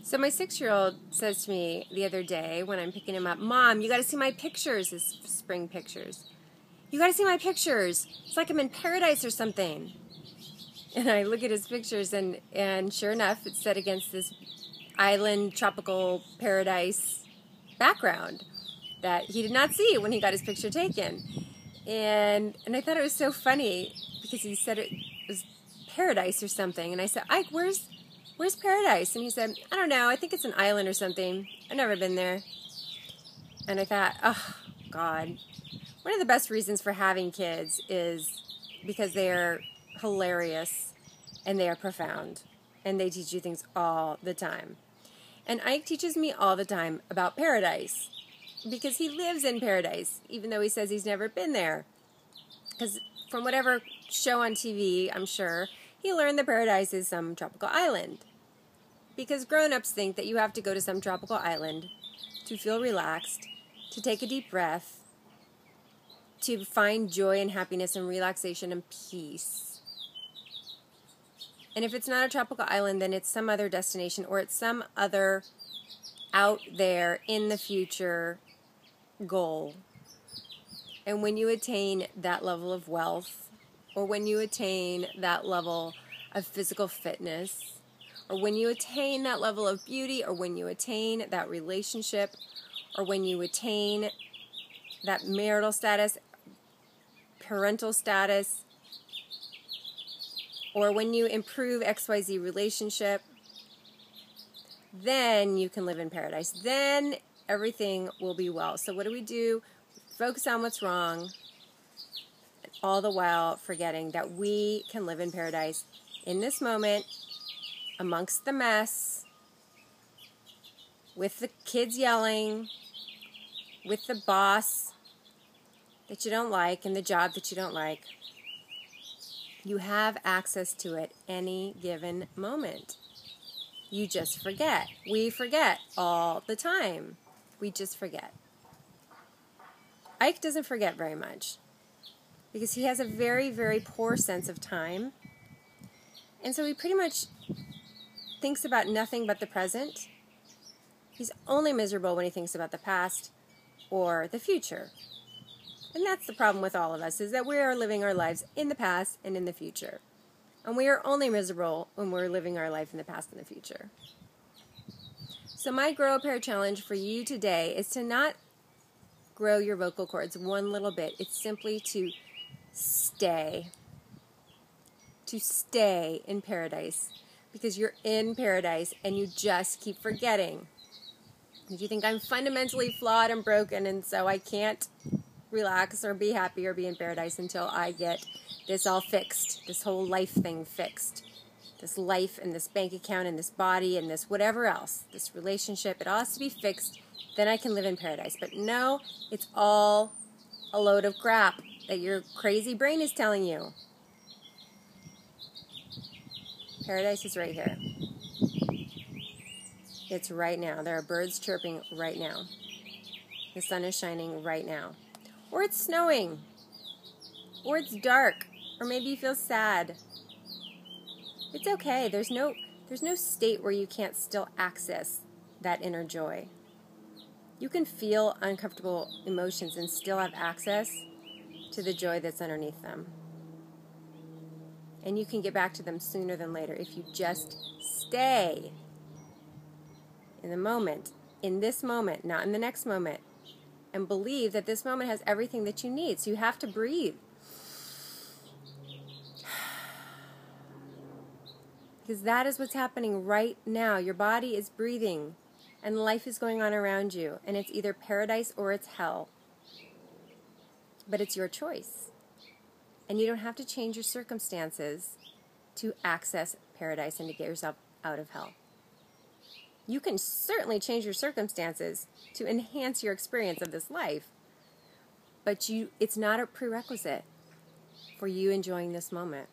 So my 6-year-old says to me the other day when I'm picking him up, "Mom, you got to see my pictures, his spring pictures. You got to see my pictures. It's like I'm in paradise or something." And I look at his pictures, and sure enough, it's set against this island tropical paradise background that he did not see when he got his picture taken. And I thought it was so funny because he said it was paradise or something. And I said, "Ike, where's paradise?" And he said, "I don't know. I think it's an island or something. I've never been there." And I thought, oh, God. One of the best reasons for having kids is because they are hilarious and they are profound and they teach you things all the time. And Ike teaches me all the time about paradise because he lives in paradise, even though he says he's never been there. Because from whatever show on TV, I'm sure, he learned that paradise is some tropical island. Because grown-ups think that you have to go to some tropical island to feel relaxed, to take a deep breath, to find joy and happiness and relaxation and peace. And if it's not a tropical island, then it's some other destination or it's some other out there in the future goal. And when you attain that level of wealth, or when you attain that level of physical fitness, or when you attain that level of beauty, or when you attain that relationship, or when you attain that marital status, parental status, or when you improve XYZ relationship, then you can live in paradise. Then everything will be well. So what do? Focus on what's wrong, all the while forgetting that we can live in paradise in this moment, amongst the mess, with the kids yelling, with the boss that you don't like and the job that you don't like. You have access to it any given moment. You just forget. We forget all the time. We just forget. Ike doesn't forget very much because he has a very, very poor sense of time. And so he pretty much thinks about nothing but the present. He's only miserable when he thinks about the past or the future. And that's the problem with all of us, is that we are living our lives in the past and in the future. And we are only miserable when we're living our life in the past and the future. So my Grow a Pair challenge for you today is to not grow your vocal cords one little bit. It's simply to stay. To stay in paradise. Because you're in paradise and you just keep forgetting. If you think I'm fundamentally flawed and broken and so I can't relax or be happy or be in paradise until I get this all fixed, this whole life thing fixed, this life and this bank account and this body and this whatever else, this relationship, it all has to be fixed, then I can live in paradise. But no, it's all a load of crap that your crazy brain is telling you. Paradise is right here. It's right now. There are birds chirping right now. The sun is shining right now. Or it's snowing. Or it's dark. Or maybe you feel sad. It's okay. There's no state where you can't still access that inner joy. You can feel uncomfortable emotions and still have access to the joy that's underneath them. And you can get back to them sooner than later if you just stay in the moment, in this moment, not in the next moment. And believe that this moment has everything that you need. So you have to breathe. Because that is what's happening right now. Your body is breathing. And life is going on around you. And it's either paradise or it's hell. But it's your choice. And you don't have to change your circumstances to access paradise and to get yourself out of hell. You can certainly change your circumstances to enhance your experience of this life, but it's not a prerequisite for you enjoying this moment.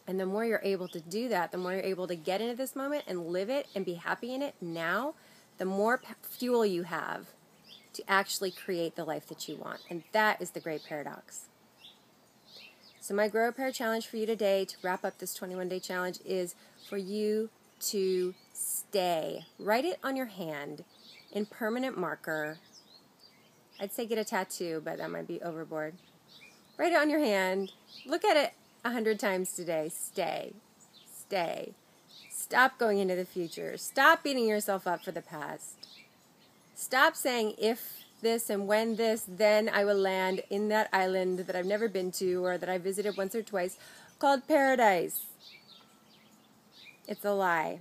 And the more you're able to do that, the more you're able to get into this moment and live it and be happy in it now, the more fuel you have to actually create the life that you want. And that is the great paradox. So my Grow a Pair challenge for you today to wrap up this 21-day challenge is for you to stay. Write it on your hand in permanent marker. I'd say get a tattoo, but that might be overboard. Write it on your hand. Look at it 100 times today. Stay. Stay. Stop going into the future. Stop beating yourself up for the past. Stop saying if this and when this, then I will land in that island that I've never been to or that I visited once or twice called paradise. It's a lie.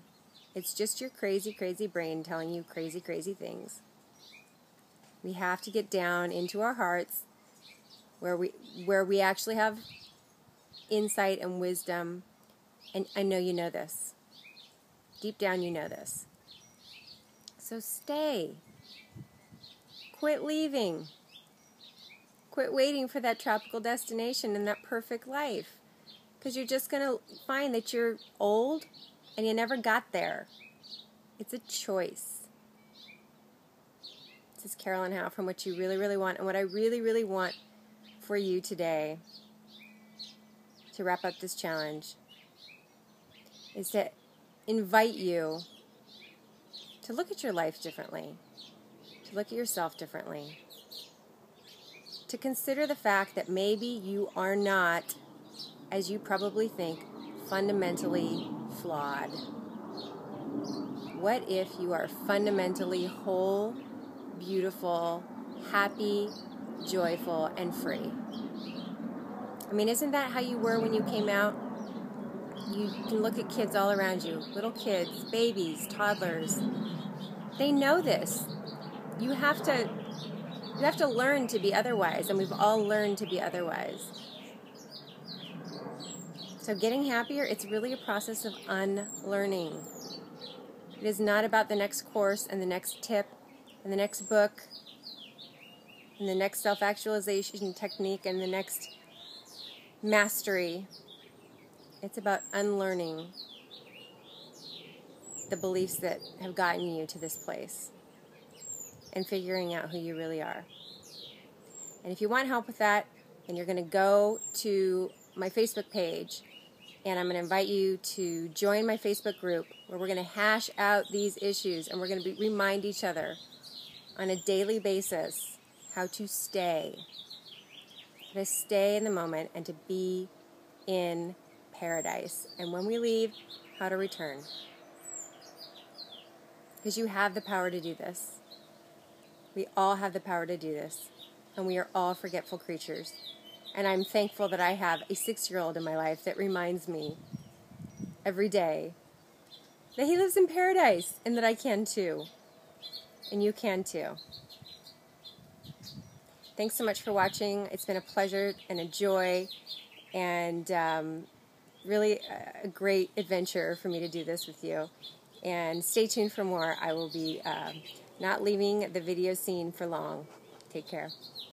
It's just your crazy, crazy brain telling you crazy, crazy things. We have to get down into our hearts where we actually have insight and wisdom. And I know you know this. Deep down you know this. So stay. Quit leaving. Quit waiting for that tropical destination and that perfect life. Because you're just going to find that you're old and you never got there. It's a choice. This is Caralyn Howe from What You Really, Really Want. And what I really, really want for you today to wrap up this challenge is to invite you to look at your life differently, to look at yourself differently, to consider the fact that maybe you are not, as you probably think, fundamentally flawed. What if you are fundamentally whole, beautiful, happy, joyful, and free? I mean, isn't that how you were when you came out? You can look at kids all around you, little kids, babies, toddlers. They know this. You have to learn to be otherwise, and we've all learned to be otherwise. So getting happier, it's really a process of unlearning. It is not about the next course and the next tip and the next book and the next self-actualization technique and the next mastery. It's about unlearning the beliefs that have gotten you to this place and figuring out who you really are. And if you want help with that, then you're going to go to my Facebook page, and I'm going to invite you to join my Facebook group where we're going to hash out these issues and we're going to remind each other on a daily basis how to stay in the moment and to be in paradise. And when we leave, how to return. Because you have the power to do this. We all have the power to do this. And we are all forgetful creatures. And I'm thankful that I have a 6-year-old in my life that reminds me every day that he lives in paradise and that I can too. And you can too. Thanks so much for watching. It's been a pleasure and a joy and really a great adventure for me to do this with you. And stay tuned for more. I will be not leaving the video scene for long. Take care.